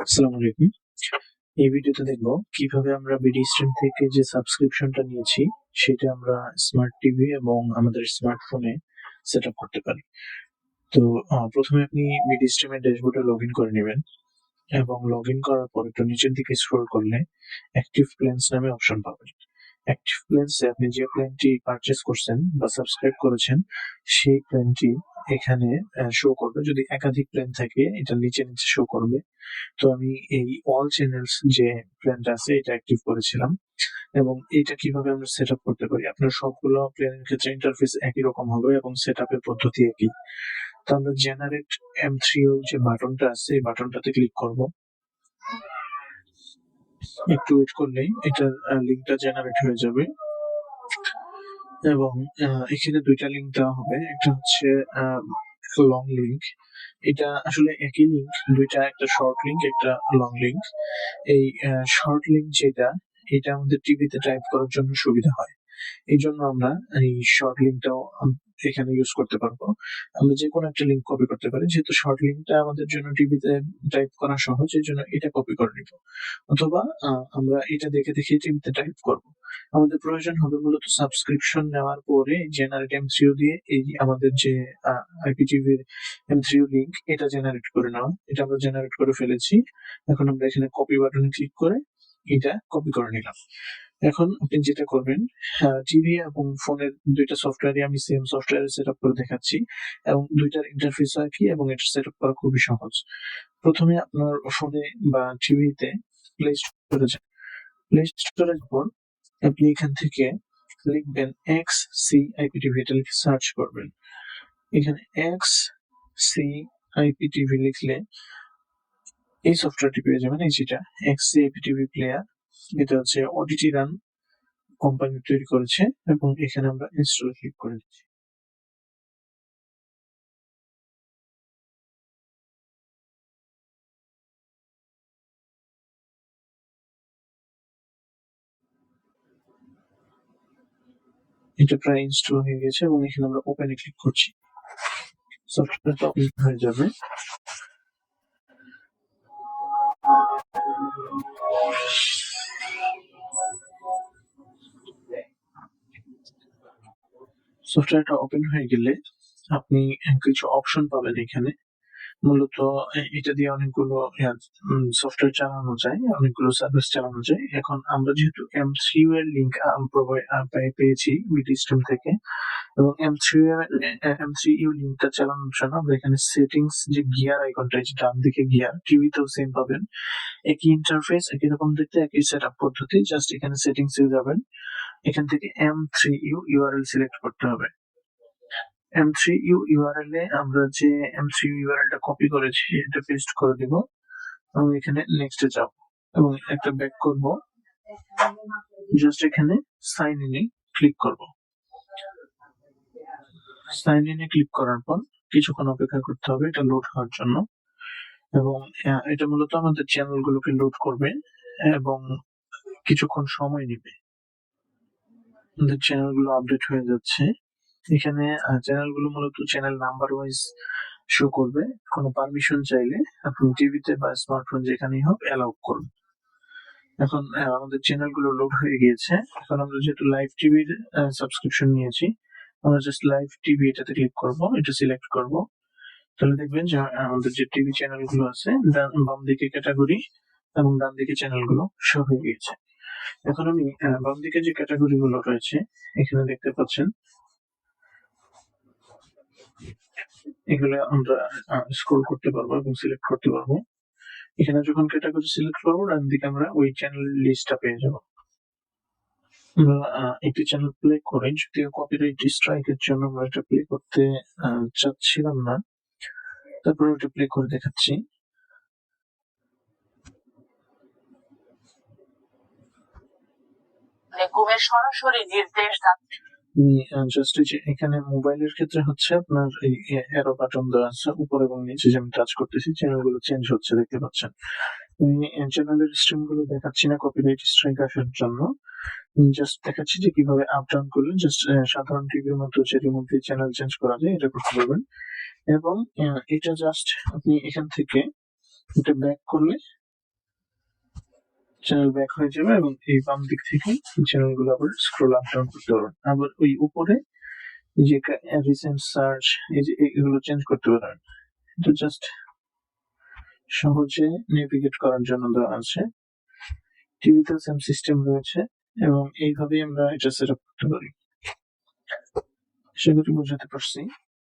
আসসালামু আলাইকুম। এই ভিডিওতে দেখবো কিভাবে আমরা বিডি স্ট্রিম থেকে যে সাবস্ক্রিপশনটা নিয়েছি সেটা আমরা স্মার্ট টিভি এবং আমাদের স্মার্টফোনে সেট আপ করতে পারি। তো প্রথমে আপনি বিডি স্ট্রিমের ড্যাশবোর্ডে লগ ইন করে নেবেন এবং লগ ইন করার পর একটু নিচের দিকে স্ক্রল করলে অ্যাক্টিভ প্ল্যানস নামে অপশন পাবেন। অ্যাক্টিভ প্ল্যানসে আপনি যে প্ল্যানটি পারচেজ করছেন বা সাবস্ক্রাইব করেছেন সেই প্ল্যানটি এখানে শো করবে। যদি একাধিক প্ল্যান থাকে এটা নিচে নিচে শো করবে। তো আমি এই অল চ্যানেলস যে প্ল্যানটা আছে এটা অ্যাক্টিভ করেছিলাম এবং এটা কিভাবে আমরা সেট আপ করতে পারি। আপনার সবগুলো প্ল্যানের ক্ষেত্রে ইন্টারফেস একই রকম হবে এবং সেট আপের পদ্ধতি একই। তো আমরা জেনারেট M3O যে বাটনটা আছে এই বাটনটাতে ক্লিক করব। একটু ওয়েট করলেই এটার লিঙ্কটা জেনারেট হয়ে যাবে এবং এখানে দুইটা লিঙ্ক দেওয়া হবে। একটা হচ্ছে লং লিঙ্ক, এটা আসলে একই লিঙ্ক, দুইটা, একটা শর্ট লিঙ্ক একটা লং লিঙ্ক। এই শর্ট লিঙ্ক যেটা, এটা আমাদের টিভিতে টাইপ করার জন্য সুবিধা হয়, এই জন্য আমরা এই শর্ট লিঙ্কটাও এখানে ইউজ করতে পারবো। আমরা যে কোনো একটা লিঙ্ক কপি করতে পারি, যেহেতু শর্ট লিঙ্কটা আমাদের জন্য টিভিতে টাইপ করা সহজ এই জন্য এটা কপি করে নিব, অথবা আমরা এটা দেখে দেখে টিভিতে টাইপ করব। আমাদের প্রয়োজন হবে মূলত সাবস্ক্রিপশন নেওয়ার পরে জেনারেট M3O দিয়ে এই আমাদের যে IPTV-র M3O লিঙ্ক এটা জেনারেট করে নেওয়া। এটা আমরা জেনারেট করে ফেলেছি। এখন আমরা এখানে কপি বাটনে ক্লিক করে এটা কপি করে নিলাম। এখন আপনি যেটা করবেন, টিভি এবং ফোনের দুইটা সফটওয়্যারই আমি সেম সফটওয়্যারে সেট আপ করে দেখাচ্ছি এবং দুইটার ইন্টারফেস একই এবং এটা সেট আপ করা খুবই সহজ। প্রথমে আপনার ফোনে বা টিভিতে প্লে স্টোরে যান। প্লে স্টোরের পর আপনি এখান থেকে লিখবেন XC-IPTV, এটা লিখে সার্চ করবেন। এখানে XC-IPTV লিখলে এই সফটওয়্যারটি পেয়ে যাবেন। এই যেটা XC-IPTV প্লেয়ার, এটা হচ্ছে ওটিটি রান কোম্পানি তৈরি করেছে এবং এখানে আমরা ইনস্টল ক্লিক করে দিচ্ছি। এটা প্রায় ইনস্টল হয়ে গেছে এবং এখানে আমরা ওপেনে ক্লিক করছি। সফটওয়্যারটা ওপেন হয়ে যাবে। সফটওয়্যারটা ওপেন হয়ে গেলে আপনি কিছু অপশন পাবেন এখানে। মূলত এটা দিয়ে অনেকগুলো সফটওয়্যার চালানো যায়, অনেকগুলো সার্ভিস চালানো যায়। এখন আমরা যেহেতু M3O এর লিঙ্ক পেয়েছি বিডি স্ট্রিম থেকে এবং M3O লিঙ্কটা চালানোর জন্য আমরা এখানে সেটিংস যে গিয়ার আইকনটা, যে ডান দিকে গিয়ার, টিভিতেও সেম পাবেন, একই ইন্টারফেস, একই রকম দেখতে, একই সেটআপ পদ্ধতি। জাস্ট এখানে সেটিংস এ যাবেন, এখান থেকে M3O URL সিলেক্ট করতে হবে। M3O URL এ আমরা যে M3O URL টা কপি করেছি এটা পেস্ট করে দিব এবং এখানে নেক্সট এ যাব এবং একটা ব্যাক করব। জাস্ট এখানে সাইন ইন এ ক্লিক করব। সাইন ইন এ ক্লিক করার পর কিছুক্ষণ অপেক্ষা করতে হবে এটা লোড হওয়ার জন্য এবং এটা মূলত আমাদের চ্যানেলগুলোকে লোড করবে এবং কিছুক্ষণ সময় নেবে। আমাদের চ্যানেলগুলো আপডেট হয়ে যাচ্ছে। এখানে চ্যানেলগুলো মূলত চ্যানেল নাম্বার ওয়াইজ শো করবে। কোনো পারমিশন চাইলে আপনি টিভিতে বা স্মার্টফোন যেখানেই হোক অ্যালাউ করুন। এখন আমাদের চ্যানেলগুলো লোড হয়ে গিয়েছে। এখন আমরা যেহেতু লাইভ টিভির সাবস্ক্রিপশন নিয়েছি, আমরা জাস্ট লাইভ টিভি এটাতে ক্লিক করব, এটা সিলেক্ট করব। তাহলে দেখবেন যে আমাদের যে টিভি চ্যানেলগুলো আছে বাম দিকে ক্যাটাগরি এবং ডান দিকে চ্যানেলগুলো শো হয়ে গিয়েছে। এখন আমি বাম দিকে যে ক্যাটাগরি গুলো রয়েছে এখানে দেখতে পাচ্ছেন, এগুলো আমরা স্ক্রল করতে পারবো এবং সিলেক্ট করতে পারবো। এখানে যখন ক্যাটাগরি সিলেক্ট করবো ডান দিকে আমরা ওই চ্যানেল লিস্টটা পেয়ে যাব। আমরা একটি চ্যানেল প্লে করে, যদিও কপিরাইট স্ট্রাইকের জন্য আমরা এটা প্লে করতে চাচ্ছিলাম না, তারপরে ওটা প্লে করে দেখাচ্ছি। সরাসরি নির্দেশ জাস্ট যে এখানে মোবাইলের ক্ষেত্রে হচ্ছে আপনার এই অ্যারো বাটন দেওয়া আছে উপর এবং নিচে, যে আমি টাচ করতেছি চ্যানেলগুলো চেঞ্জ হচ্ছে দেখতে পাচ্ছেন। চ্যানেলের স্ট্রিম গুলো দেখাচ্ছি না কপিরাইট স্ট্রাইক আসার জন্য, জাস্ট দেখাচ্ছি যে কিভাবে আপ ডাউন করলে জাস্ট সাধারণ টিভির মতো যে রিমোট দিয়ে চ্যানেল চেঞ্জ করা যায় এটা করতে পারবেন। এবং এটা জাস্ট আপনি এখান থেকে এটা ব্যাক করলে চ্যানেল ব্যাক হয়ে যাবে এবং এই বাম দিক থেকে এই চ্যানেলগুলো আবার স্ক্রল আপ ডাউন করতে পারবেন। আবার ওই উপরে যে রিসেন্ট সার্চ এই যে এগুলো চেঞ্জ করতে পারবেন। এটা জাস্ট সহজে নেভিগেট করার জন্য দেওয়া আছে। টিভিতে সেম সিস্টেম রয়েছে এবং এইভাবেই আমরা এটা সেট আপ করতে পারি। আশা করি বোঝাতে পারছি।